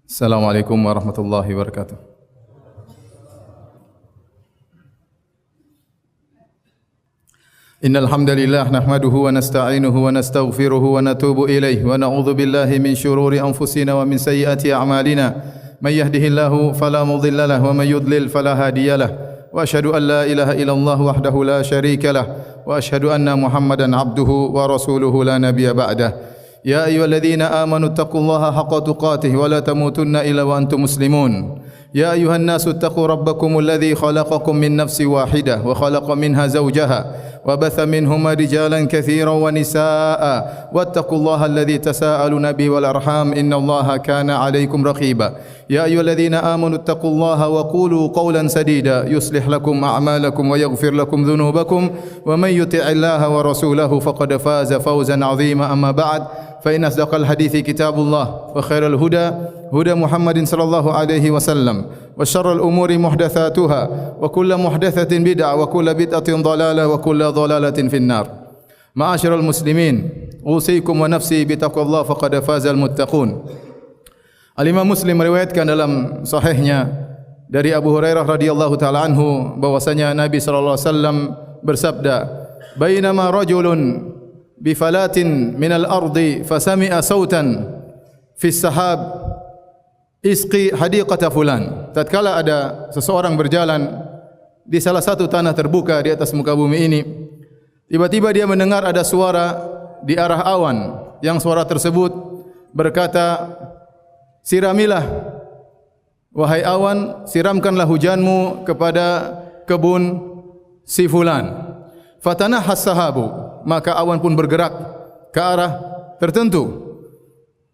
Assalamualaikum warahmatullahi wabarakatuh. Innal hamdalillah nahmaduhu wa nasta'inuhu wa nastaghfiruhu wa natubu ilayhi wa na'udzu billahi min shururi anfusina wa min sayyiati a'malina. May yahdihillahu fala mudilla lahu wa may yudlil fala hadiyalah. Wa asyhadu an la ilaha illallah wahdahu la syarika lah wa asyhadu anna Muhammadan abduhu wa rasuluhu la nabiyya ba'dah. يا أيها الذين آمنوا اتقوا الله حق تقاته ولا تموتن إلا وأنتم مسلمون يا أيها الناس اتقوا ربكم الذي خلقكم من نفس واحدة وخلق منها زوجها وبث منهما رجالا كثيرا ونساء واتقوا الله الذي تساءلون به والأرحام إن الله كان عليكم رقيبا يا أيها الذين آمنوا اتقوا الله وقولوا قولا سديدا يصلح لكم أعمالكم ويغفر لكم ذنوبكم ومن يطع الله ورسوله فقد فاز فوزا عظيما أما بعد فإن أصدق الحديث كتاب الله وخير الهدى هدى محمد صلى الله عليه وسلم وشر الأمور محدثاتها وكل محدثة بدعة وكل بدعة ضلالة وكل ضلالة في النار. معاشر المسلمين أوصيكم ونفسي بتقوى الله فقد فاز المتقون. Al-Imam Muslim meriwayatkan dalam sahihnya dari Abu Hurairah radhiyallahu taala anhu bahwasanya Nabi sallallahu alaihi wasallam bersabda, "Bainama rajulun bi falatin minal ardi fasami'a sautan fi sahab isqi hadiqata fulan." Tatkala ada seseorang berjalan di salah satu tanah terbuka di atas muka bumi ini, tiba-tiba dia mendengar ada suara di arah awan, yang suara tersebut berkata, "Siramilah wahai awan, siramkanlah hujanmu kepada kebun si fulan." Fatanahas sahabu, maka awan pun bergerak ke arah tertentu.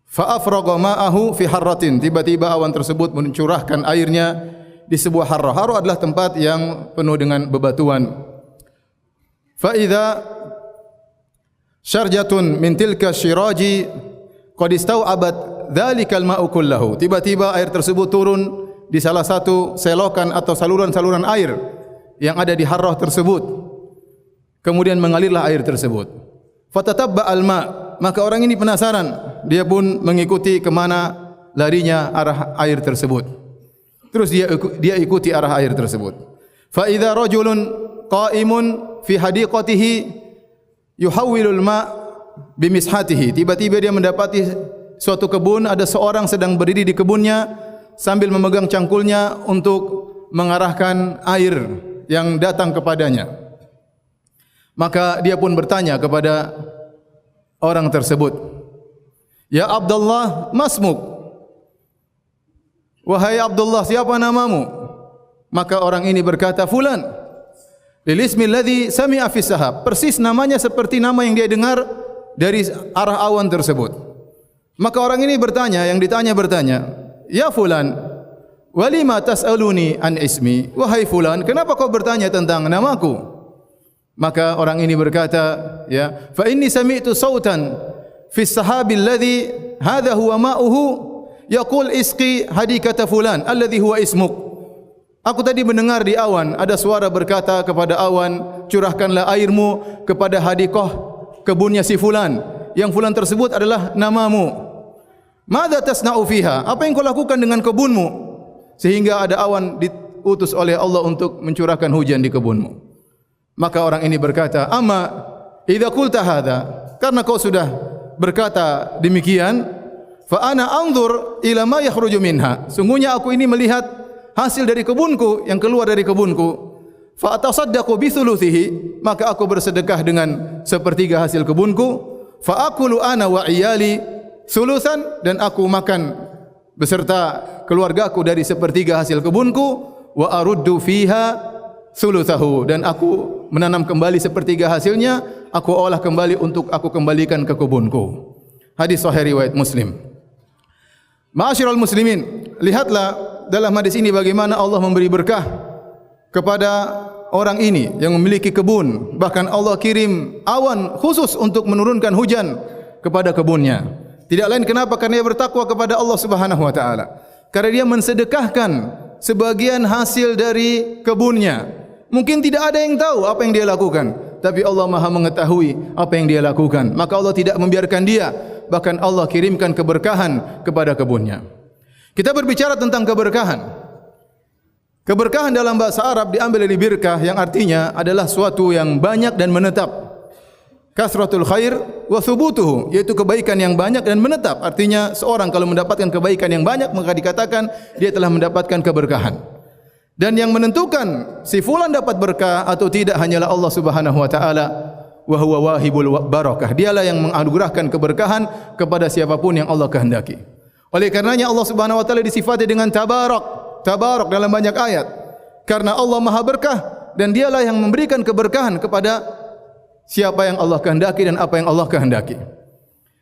Fa afraga ma'ahu fi harratin, tiba-tiba awan tersebut mencurahkan airnya di sebuah harrah. Harrah adalah tempat yang penuh dengan bebatuan. Fa idza syarjatun min tilka syiraji qad istau'abat dzalikal ma'u kullahu, tiba-tiba air tersebut turun di salah satu selokan atau saluran-saluran air yang ada di harrah tersebut. Kemudian mengalirlah air tersebut. Fatatabba al-ma, maka orang ini penasaran, dia pun mengikuti ke mana larinya arah air tersebut. Terus dia ikuti arah air tersebut. Fa idza rajulun qa'imun fi hadiqatihi yuhawwilul ma' bimishatihi, tiba-tiba dia mendapati suatu kebun, ada seorang sedang berdiri di kebunnya sambil memegang cangkulnya untuk mengarahkan air yang datang kepadanya. Maka dia pun bertanya kepada orang tersebut, "Ya Abdullah, masmuk?" Wahai Abdullah, siapa namamu? Maka orang ini berkata, "Fulan." Lil ismi alladhi sami'a fi sahab, persis namanya seperti nama yang dia dengar dari arah awan tersebut. Maka orang ini bertanya, yang ditanya bertanya, "Ya fulan, walima tas'aluni an ismi?" Wahai fulan, kenapa kau bertanya tentang namaku? Maka orang ini berkata, ya, "Fa inni sami'tu sautan fi sahabil ladzi hadha huwa ma'uhu yaqul isqi hadikata fulan alladhi huwa ismuk." Aku tadi mendengar di awan ada suara berkata kepada awan, "Curahkanlah airmu kepada hadikah kebunnya si fulan, yang fulan tersebut adalah namamu. Madza tasna'u fiha? Apa yang kau lakukan dengan kebunmu sehingga ada awan diutus oleh Allah untuk mencurahkan hujan di kebunmu?" Maka orang ini berkata, "Amma idza qulta hadza, karena kau sudah berkata demikian, fa ana anzur ila ma yakhruju minha, sungguhnya aku ini melihat hasil dari kebunku, yang keluar dari kebunku. Fa atasaddaqu bi thuluthihi, maka aku bersedekah dengan sepertiga hasil kebunku. Fa aqulu ana wa iyali thuluthan, dan aku makan beserta keluargaku dari sepertiga hasil kebunku. Wa aruddu fiha thuluthahu, dan aku menanam kembali sepertiga hasilnya, aku olah kembali untuk aku kembalikan ke kebunku." Hadis sahih riwayat Muslim. Ma'asyiral muslimin, lihatlah dalam hadis ini bagaimana Allah memberi berkah kepada orang ini yang memiliki kebun. Bahkan Allah kirim awan khusus untuk menurunkan hujan kepada kebunnya. Tidak lain kenapa? Karena dia bertakwa kepada Allah Subhanahu wa taala. Karena dia mensedekahkan sebagian hasil dari kebunnya. Mungkin tidak ada yang tahu apa yang dia lakukan, tapi Allah Maha mengetahui apa yang dia lakukan. Maka Allah tidak membiarkan dia, bahkan Allah kirimkan keberkahan kepada kebunnya. Kita berbicara tentang keberkahan. Keberkahan dalam bahasa Arab diambil dari birkah yang artinya adalah suatu yang banyak dan menetap. Kasratul khair wa thubutuhu, yaitu kebaikan yang banyak dan menetap. Artinya seorang kalau mendapatkan kebaikan yang banyak maka dikatakan dia telah mendapatkan keberkahan. Dan yang menentukan si fulan dapat berkah atau tidak hanyalah Allah Subhanahu wa taala. Wa huwa wahibul barakah. Dialah yang menganugerahkan keberkahan kepada siapapun yang Allah kehendaki. Oleh karenanya Allah Subhanahu wa taala disifati dengan tabarak. Tabarak dalam banyak ayat. Karena Allah Maha berkah dan dialah yang memberikan keberkahan kepada siapa yang Allah kehendaki dan apa yang Allah kehendaki.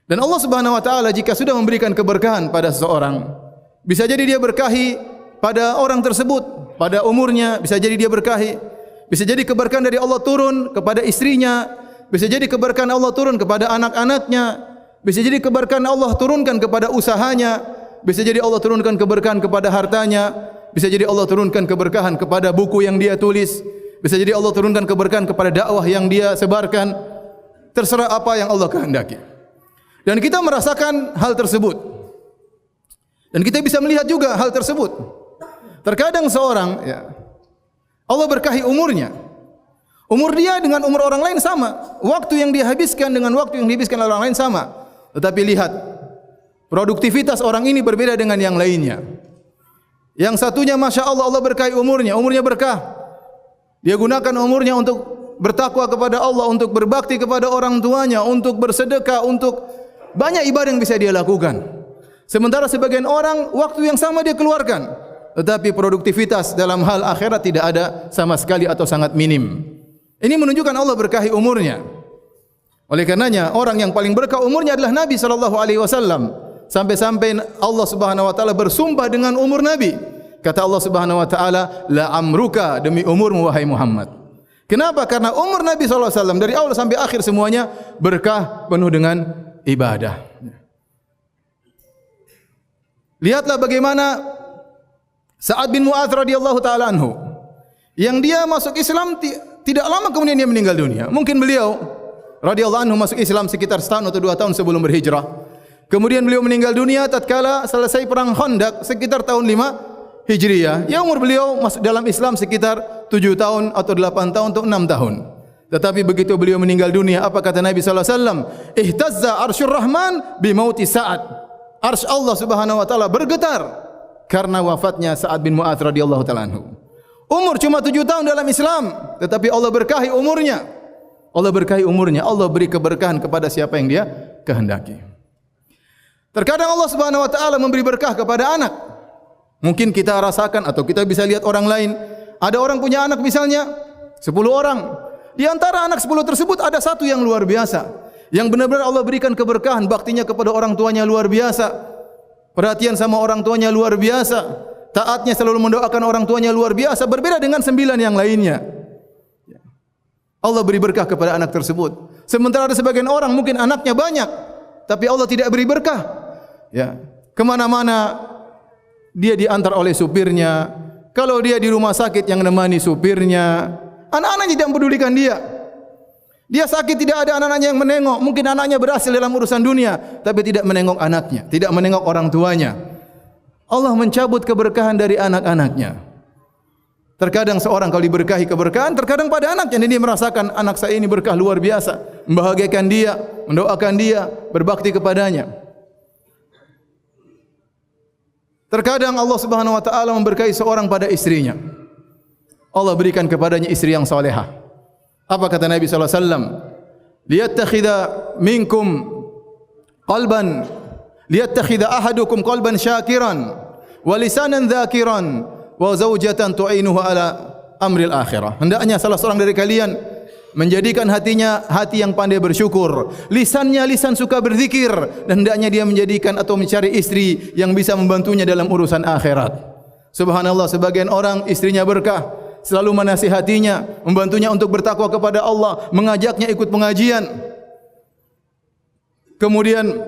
Dan Allah Subhanahu wa taala jika sudah memberikan keberkahan pada seseorang, bisa jadi dia berkahi pada orang tersebut, pada umurnya, bisa jadi dia berkahi, bisa jadi keberkahan dari Allah turun kepada istrinya, bisa jadi keberkahan Allah turun kepada anak-anaknya, bisa jadi keberkahan Allah turunkan kepada usahanya, bisa jadi Allah turunkan keberkahan kepada hartanya, bisa jadi Allah turunkan keberkahan kepada buku yang dia tulis, bisa jadi Allah turunkan keberkahan kepada dakwah yang dia sebarkan. Terserah apa yang Allah kehendaki. Dan kita merasakan hal tersebut. Dan kita bisa melihat juga hal tersebut. Terkadang seorang, Allah berkahi umurnya. Umur dia dengan umur orang lain sama. Waktu yang dia habiskan dengan waktu yang dihabiskan oleh orang lain sama. Tetapi lihat, produktivitas orang ini berbeda dengan yang lainnya. Yang satunya Masya Allah, Allah berkahi umurnya. Umurnya berkah. Dia gunakan umurnya untuk bertakwa kepada Allah, untuk berbakti kepada orang tuanya, untuk bersedekah, untuk banyak ibadah yang bisa dia lakukan. Sementara sebagian orang, waktu yang sama dia keluarkan. Tetapi produktivitas dalam hal akhirat tidak ada sama sekali atau sangat minim. Ini menunjukkan Allah berkahi umurnya. Oleh karenanya orang yang paling berkah umurnya adalah Nabi SAW. Sampai-sampai Allah Subhanahu wa taala bersumpah dengan umur Nabi. Kata Allah Subhanahu wa taala, la amruka, demi umurmu wahai Muhammad. Kenapa? Karena umur Nabi SAW dari awal sampai akhir semuanya berkah, penuh dengan ibadah. Lihatlah bagaimana Sa'ad bin Mu'adz radhiyallahu taala anhu, yang dia masuk Islam tidak lama kemudian dia meninggal dunia. Mungkin beliau radhiyallahu anhu masuk Islam sekitar setahun atau 2 tahun sebelum berhijrah. Kemudian beliau meninggal dunia tatkala selesai perang Khandaq sekitar tahun 5 Hijriah. Ya, umur beliau masuk dalam Islam sekitar 7 tahun atau 8 tahun atau 6 tahun. Tetapi begitu beliau meninggal dunia, apa kata Nabi sallallahu alaihi wasallam? Ihtazza arsyur rahman bi mauti Sa'ad. Arsy Allah Subhanahu wa taala bergetar karena wafatnya Sa'ad bin Mu'adz radhiyallahu taala anhu. Umur cuma 7 tahun dalam Islam, tetapi Allah berkahi umurnya. Allah berkahi umurnya. Allah beri keberkahan kepada siapa yang dia kehendaki. Terkadang Allah Subhanahu wa taala memberi berkah kepada anak. Mungkin kita rasakan atau kita bisa lihat orang lain. Ada orang punya anak misalnya 10 orang. Di antara anak 10 tersebut ada satu yang luar biasa. Yang benar-benar Allah berikan keberkahan, baktinya kepada orang tuanya luar biasa. Perhatian sama orang tuanya luar biasa. Taatnya selalu mendoakan orang tuanya luar biasa. Berbeda dengan 9 yang lainnya. Allah beri berkah kepada anak tersebut. Sementara ada sebagian orang mungkin anaknya banyak, tapi Allah tidak beri berkah. Ya, kemana-mana dia diantar oleh supirnya. Kalau dia di rumah sakit yang menemani supirnya. Anak-anaknya tidak mempedulikan dia. Dia sakit tidak ada anak-anaknya yang menengok. Mungkin anaknya berhasil dalam urusan dunia, tapi tidak menengok anaknya, tidak menengok orang tuanya. Allah mencabut keberkahan dari anak-anaknya. Terkadang seorang kalau diberkahi keberkahan, terkadang pada anaknya, dan dia merasakan anak saya ini berkah luar biasa, membahagiakan dia, mendoakan dia, berbakti kepadanya. Terkadang Allah Subhanahu wa taala memberkahi seorang pada istrinya. Allah berikan kepadanya istri yang salehah. Apa kata Nabi sallallahu alaihi wasallam? Liyattakhidha minkum qalban, liyattakhidha ahadukum qalban syakiran wa lisanan dzakiran wa zaujatan tu'inuhu ala amril akhirah. Hendaknya salah seorang dari kalian menjadikan hatinya hati yang pandai bersyukur, lisannya lisan suka berzikir, dan hendaknya dia menjadikan atau mencari istri yang bisa membantunya dalam urusan akhirat. Subhanallah, sebagian orang istrinya berkah, selalu menasihatinya, membantunya untuk bertakwa kepada Allah, mengajaknya ikut pengajian. Kemudian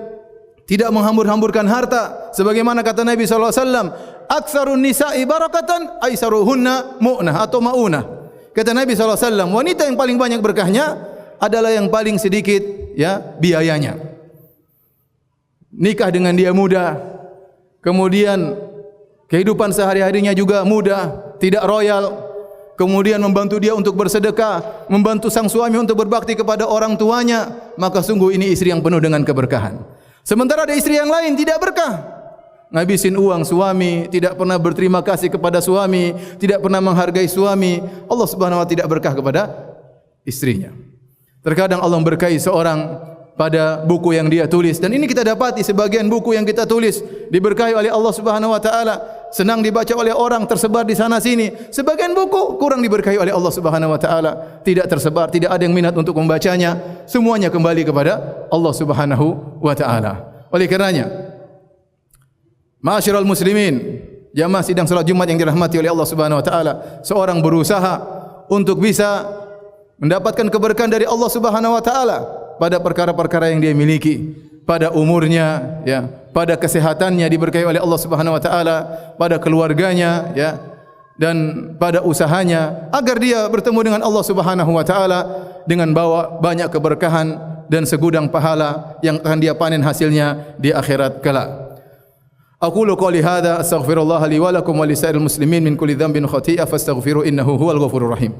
tidak menghambur-hamburkan harta, sebagaimana kata Nabi sallallahu alaihi wasallam, aktsarun nisa'i barakatan aisaruhunna mu'nah atau maunah. Kata Nabi sallallahu alaihi wasallam, wanita yang paling banyak berkahnya adalah yang paling sedikit biayanya. Nikah dengan dia mudah, kemudian kehidupan sehari-harinya juga mudah, tidak royal, kemudian membantu dia untuk bersedekah, membantu sang suami untuk berbakti kepada orang tuanya, maka sungguh ini istri yang penuh dengan keberkahan. Sementara ada istri yang lain tidak berkah, ngabisin uang suami, tidak pernah berterima kasih kepada suami, tidak pernah menghargai suami, Allah Subhanahu wa taala tidak berkah kepada istrinya. Terkadang Allah memberkahi seorang pada buku yang dia tulis, dan ini kita dapati sebagian buku yang kita tulis diberkahi oleh Allah Subhanahu wa taala, senang dibaca oleh orang, tersebar di sana sini. Sebagian buku kurang diberkahi oleh Allah Subhanahu wa taala, tidak tersebar, tidak ada yang minat untuk membacanya, semuanya kembali kepada Allah Subhanahu wa taala. Oleh karenanya, ma'asyiral muslimin, jamaah sidang salat Jumat yang dirahmati oleh Allah Subhanahu wa taala, seorang berusaha untuk bisa mendapatkan keberkahan dari Allah Subhanahu wa taala pada perkara-perkara yang dia miliki, pada umurnya, ya, pada kesehatannya diberkahi oleh Allah Subhanahu wa taala, pada keluarganya, ya, dan pada usahanya, agar dia bertemu dengan Allah Subhanahu wa taala dengan bawa banyak keberkahan dan segudang pahala yang akan dia panen hasilnya di akhirat kelak. Aqulu qouli hadza astaghfirullah li wa lakum wa lisairil muslimin min kulli dhanbin khati'ah fastaghfiru innahu huwal ghafurur rahim.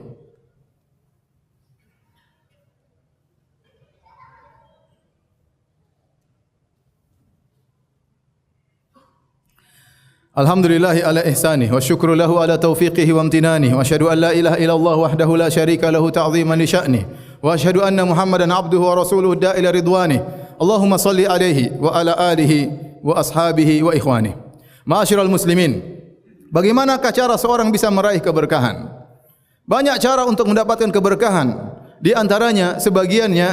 Alhamdulillahi ala ihsanih wa syukru lahu ala taufiqihi wa amtinanih wa asyhadu an la ilaha illallah wahdahu la syarika lahu ta'ziman li sya'nih wa asyhadu anna Muhammadan abduhu wa rasuluhu da'ila ridwanih. Allahumma salli alaihi wa ala alihi wa ashabihi wa ikhwanih. Ma'asyiral muslimin, bagaimanakah cara seorang bisa meraih keberkahan? Banyak cara untuk mendapatkan keberkahan. Di antaranya sebagiannya,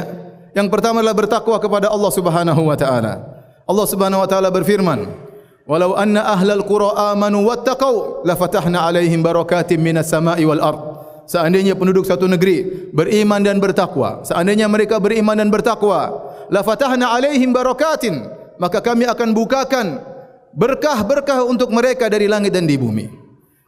yang pertama adalah bertakwa kepada Allah Subhanahu wa taala. Allah Subhanahu wa taala berfirman, walau anna ahlal qura amanu wattaqau lafatahna alaihim barakatim minas sama'i wal ard. Seandainya penduduk satu negeri beriman dan bertakwa, seandainya mereka beriman dan bertakwa, lafatahna alaihim barakatin, maka kami akan bukakan berkah-berkah untuk mereka dari langit dan di bumi.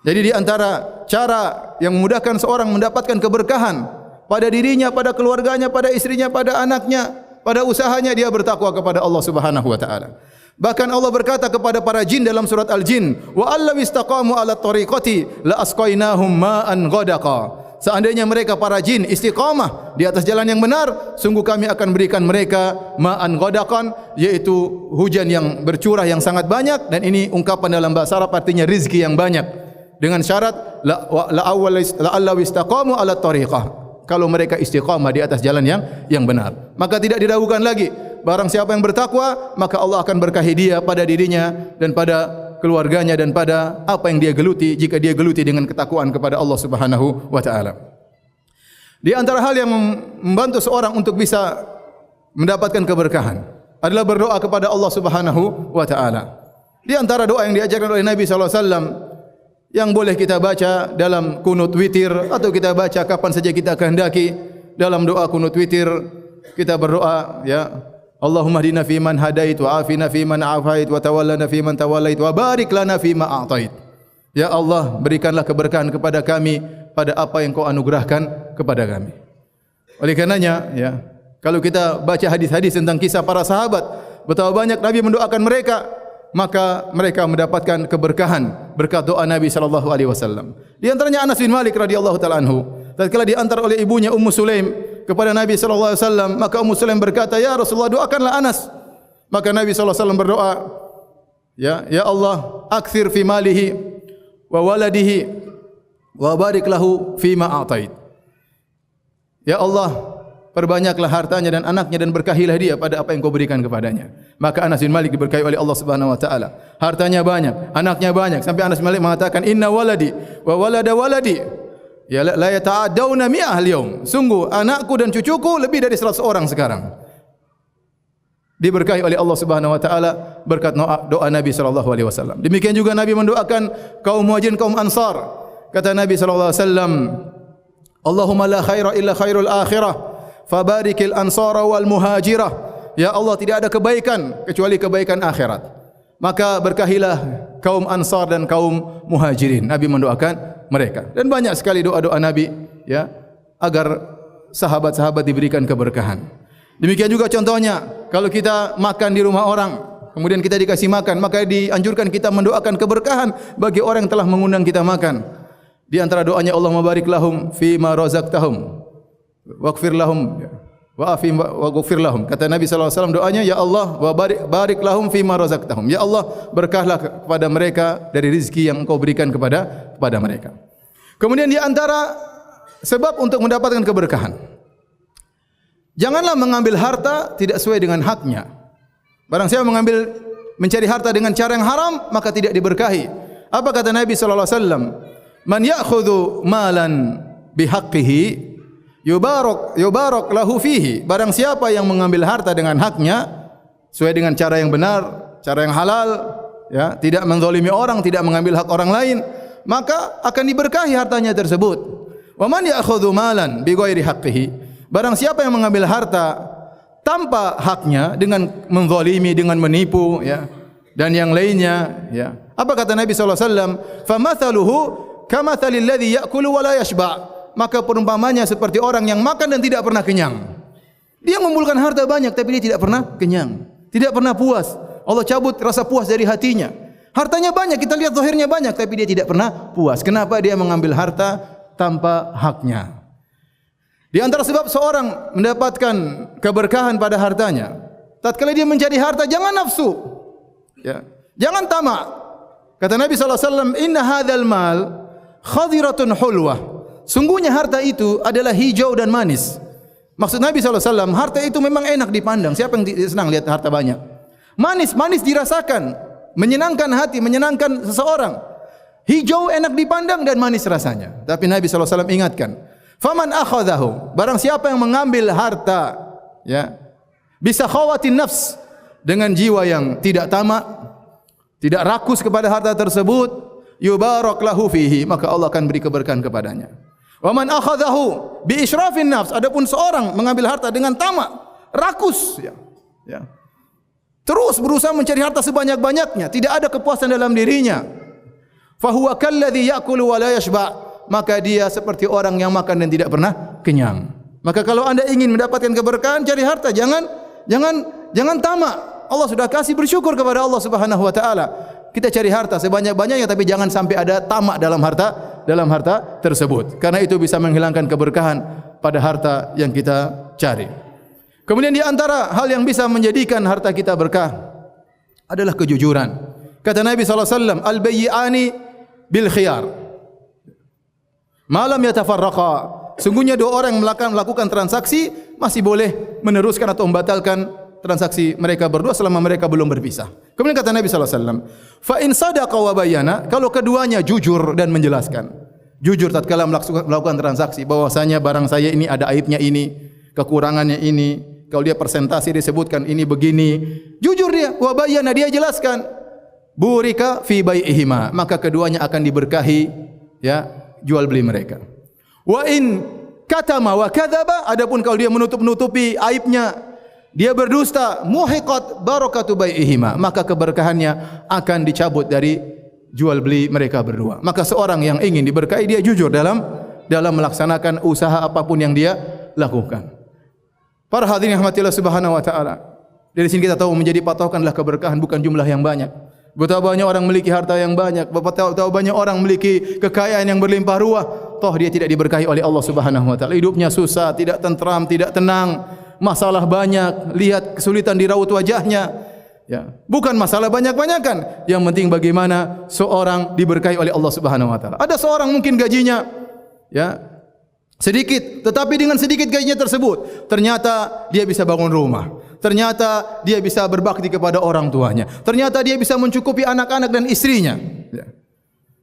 Jadi di antara cara yang memudahkan seorang mendapatkan keberkahan pada dirinya, pada keluarganya, pada istrinya, pada anaknya, pada usahanya, dia bertakwa kepada Allah Subhanahu wa taala. Bahkan Allah berkata kepada para jin dalam surat Al-Jin, wa allaw istaqamu ala tariqati la asqainahum ma'an ghadaqa. Seandainya mereka para jin istiqamah di atas jalan yang benar, sungguh kami akan berikan mereka ma'an ghadaqan, yaitu hujan yang bercurah yang sangat banyak, dan ini ungkapan dalam bahasa Arab artinya rizki yang banyak, dengan syarat la allaw istaqamu ala tariqah. Kalau mereka istiqamah di atas jalan yang benar, maka tidak diragukan lagi, barang siapa yang bertakwa, maka Allah akan berkahi dia pada dirinya dan pada keluarganya dan pada apa yang dia geluti, jika dia geluti dengan ketakwaan kepada Allah Subhanahu wa taala. Di antara hal yang membantu seorang untuk bisa mendapatkan keberkahan adalah berdoa kepada Allah Subhanahu wa taala. Di antara doa yang diajarkan oleh Nabi sallallahu alaihi wasallam yang boleh kita baca dalam kunut witir atau kita baca kapan saja kita kehendaki, dalam doa kunut witir kita berdoa, ya, Allahumma hdina fi man hadait wa afina fi man afait wa tawallana fi man tawallait wa barik lana fi ma a'tait. Ya Allah, berikanlah keberkahan kepada kami pada apa yang Kau anugerahkan kepada kami. Oleh karenanya, ya, kalau kita baca hadis-hadis tentang kisah para sahabat, betapa banyak Nabi mendoakan mereka, maka mereka mendapatkan keberkahan berkat doa Nabi sallallahu alaihi wasallam. Di antaranya Anas bin Malik radhiyallahu taala anhu, tatkala diantar oleh ibunya Ummu Sulaim kepada Nabi sallallahu alaihi wasallam, maka Ummu Sulaim berkata, "Ya Rasulullah, doakanlah Anas." Maka Nabi sallallahu alaihi wasallam berdoa, "Ya Allah, aktsir fi malihi wa waladihi wa barik lahu fi ma a'tait." Ya Allah, perbanyaklah hartanya dan anaknya dan berkahilah dia pada apa yang Kau berikan kepadanya. Maka Anas bin Malik diberkahi oleh Allah Subhanahu wa taala. Hartanya banyak, anaknya banyak, sampai Anas bin Malik mengatakan, "Inna waladi wa walada waladi ya la yata'addawna mi'ah al-yawm." Sungguh anakku dan cucuku lebih dari 100 orang sekarang. Diberkahi oleh Allah Subhanahu wa taala berkat doa Nabi sallallahu alaihi wasallam. Demikian juga Nabi mendoakan kaum Muhajirin, kaum Ansar. Kata Nabi sallallahu alaihi wasallam, "Allahumma la khaira illa khairul akhirah, fabarikil ansara wal muhajirah." Ya Allah, tidak ada kebaikan kecuali kebaikan akhirat, maka berkahilah kaum Ansar dan kaum Muhajirin. Nabi mendoakan mereka, dan banyak sekali doa-doa Nabi, ya, agar sahabat-sahabat diberikan keberkahan. Demikian juga contohnya kalau kita makan di rumah orang, kemudian kita dikasih makan, maka dianjurkan kita mendoakan keberkahan bagi orang yang telah mengundang kita makan. Di antara doanya, Allahumma barik lahum fi ma razaqtahum waghfir lahum waghfir lahum. Kata Nabi sallallahu alaihi wasallam doanya, ya Allah wa barik lahum fi ma razaqtahum. Ya Allah, berkahlah kepada mereka dari rezeki yang Engkau berikan kepada mereka. Kemudian di antara sebab untuk mendapatkan keberkahan, janganlah mengambil harta tidak sesuai dengan haknya. Barang siapa mencari harta dengan cara yang haram, maka tidak diberkahi. Apa kata Nabi sallallahu alaihi wasallam? Man ya'khudhu malan bihaqqihi yubarak lahu fihi. Barang siapa yang mengambil harta dengan haknya, sesuai dengan cara yang benar, cara yang halal, ya, tidak menzalimi orang, tidak mengambil hak orang lain, maka akan diberkahi hartanya tersebut. Wa man ya'khudhu malan bighairi haqqihi. Barang siapa yang mengambil harta tanpa haknya, dengan menzalimi, dengan menipu, ya, dan yang lainnya, ya. Apa kata Nabi sallallahu alaihi wasallam? Famathaluhu kamathalil ladzi ya'kulu wa la yashba'. Maka perumpamannya seperti orang yang makan dan tidak pernah kenyang. Dia mengumpulkan harta banyak tapi dia tidak pernah kenyang, tidak pernah puas. Allah cabut rasa puas dari hatinya. Hartanya banyak, kita lihat zahirnya banyak tapi dia tidak pernah puas. Kenapa? Dia mengambil harta tanpa haknya. Di antara sebab seorang mendapatkan keberkahan pada hartanya, tatkala dia mencari harta, jangan nafsu, ya, jangan tamak. Kata Nabi sallallahu alaihi wasallam, inna hadzal mal khadiratun hulwah. Sungguhnya harta itu adalah hijau dan manis. Maksud Nabi sallallahu alaihi wasallam, harta itu memang enak dipandang. Siapa yang senang lihat harta banyak? Manis dirasakan, menyenangkan hati, menyenangkan seseorang. Hijau enak dipandang dan manis rasanya. Tapi Nabi sallallahu alaihi wasallam ingatkan, faman akhadhahu, barang siapa yang mengambil harta, ya, bisa khawatin nafs, dengan jiwa yang tidak tamak, tidak rakus kepada harta tersebut, yubarak lahu fihi, maka Allah akan beri keberkahan kepadanya. Wa man akhadhahu bi israfin nafs, adapun seorang mengambil harta dengan tamak, rakus, ya, terus berusaha mencari harta sebanyak-banyaknya, tidak ada kepuasan dalam dirinya, fahuwa kalladzi ya'kulu wa la yashba', maka dia seperti orang yang makan dan tidak pernah kenyang. Maka kalau Anda ingin mendapatkan keberkahan, cari harta, jangan tamak. Allah sudah kasih, bersyukur kepada Allah Subhanahu wa taala. Kita cari harta sebanyak-banyaknya tapi jangan sampai ada tamak dalam harta tersebut. Karena itu bisa menghilangkan keberkahan pada harta yang kita cari. Kemudian di antara hal yang bisa menjadikan harta kita berkah adalah kejujuran. Kata Nabi sallallahu alaihi wasallam, al-bayyi'ani bil khiyar. Malam yatafarraqa. Sungguhnya dua orang yang melakukan transaksi masih boleh meneruskan atau membatalkan transaksi mereka berdua selama mereka belum berpisah. Kemudian kata Nabi sallallahu alaihi wasallam, fa in sadaqa wa bayyana, kalau keduanya jujur dan menjelaskan. Jujur tatkala melakukan transaksi, bahwasanya barang saya ini ada aibnya ini, kekurangannya ini. Kalau dia presentasi disebutkan ini begini, jujur dia, wa bayyana, dia jelaskan. Burika fi bai'ihima, maka keduanya akan diberkahi, ya, jual beli mereka. Wa in katama wa kadzaba, adapun kalau dia menutup-nutupi aibnya, dia berdusta, muhiqat barakatu bai'ihima, maka keberkahannya akan dicabut dari jual beli mereka berdua. Maka seorang yang ingin diberkahi, dia jujur dalam melaksanakan usaha apapun yang dia lakukan. Para hadirin yang rahmati Allah Subhanahu wa taala, dari sini kita tahu menjadi patokanlah keberkahan bukan jumlah yang banyak. Betapa banyak orang memiliki harta yang banyak, betapa banyak orang memiliki kekayaan yang berlimpah ruah, toh dia tidak diberkahi oleh Allah Subhanahu wa taala. Hidupnya susah, tidak tentram, tidak tenang, masalah banyak, lihat kesulitan di raut wajahnya. Ya, bukan masalah banyak-banyakan. Yang penting bagaimana seorang diberkahi oleh Allah Subhanahu wa taala. Ada seorang mungkin gajinya, ya, sedikit, tetapi dengan sedikit gajinya tersebut ternyata dia bisa bangun rumah. Ternyata dia bisa berbakti kepada orang tuanya. Ternyata dia bisa mencukupi anak-anak dan istrinya. Ya.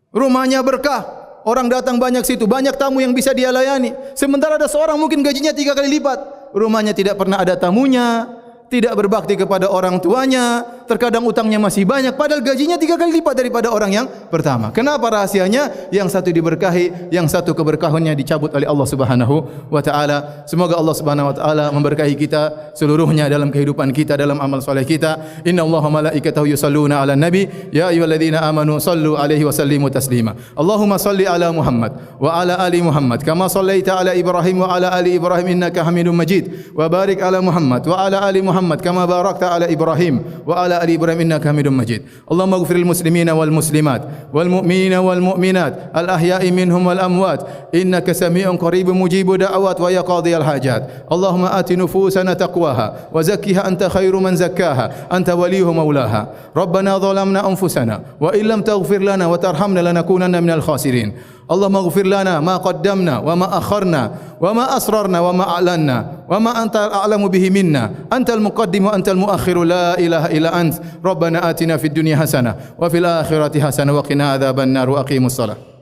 Rumahnya berkah, orang datang banyak situ, banyak tamu yang bisa dia layani. Sementara ada seorang mungkin gajinya 3 kali lipat, rumahnya tidak pernah ada tamunya, tidak berbakti kepada orang tuanya, terkadang utangnya masih banyak, padahal gajinya 3 kali lipat daripada orang yang pertama. Kenapa rahasianya? Yang satu diberkahi, yang satu keberkahannya dicabut oleh Allah Subhanahu wa taala. Semoga Allah Subhanahu wa taala memberkahi kita seluruhnya dalam kehidupan kita, dalam amal soleh kita. Innallaha malaikatahu yusalluna 'alan nabi ya ayyuhalladzina amanu sallu 'alaihi wa sallimu taslima. Allahumma salli 'ala Muhammad wa 'ala ali Muhammad kama sallaita 'ala Ibrahim wa 'ala ali Ibrahim innaka Hamidum Majid. Wa barik 'ala Muhammad wa 'ala ali Muhammad kama barakta 'ala Ibrahim wa 'ala ali Ibrahim innaka Hamidum Majid. Allahumma ighfir lil muslimina wal muslimat wal mu'minina wal mu'minat al ahya'i minhum wal amwat innaka sami'un qaribun mujibud da'awat wa ya qadhiyal hajat. Allahumma ati nufusana taqwaha wa zakkiha anta khairu man zakkaha anta waliyuha maulaha. Rabbana zalamna anfusana wa illam taghfir lana wa tarhamna lanakunanna minal khasirin. Allahumma ighfir lana ma qaddamna wa ma akharna wa ma asrarna wa ma a'lanna wa ma anta a'lamu bihi minna antal muqaddim wa antal muakhir la ilaha illa ant. Rabbana atina fid dunya hasanah wa fil akhirati hasanah wa qina adzaban nar wa aqimus salah.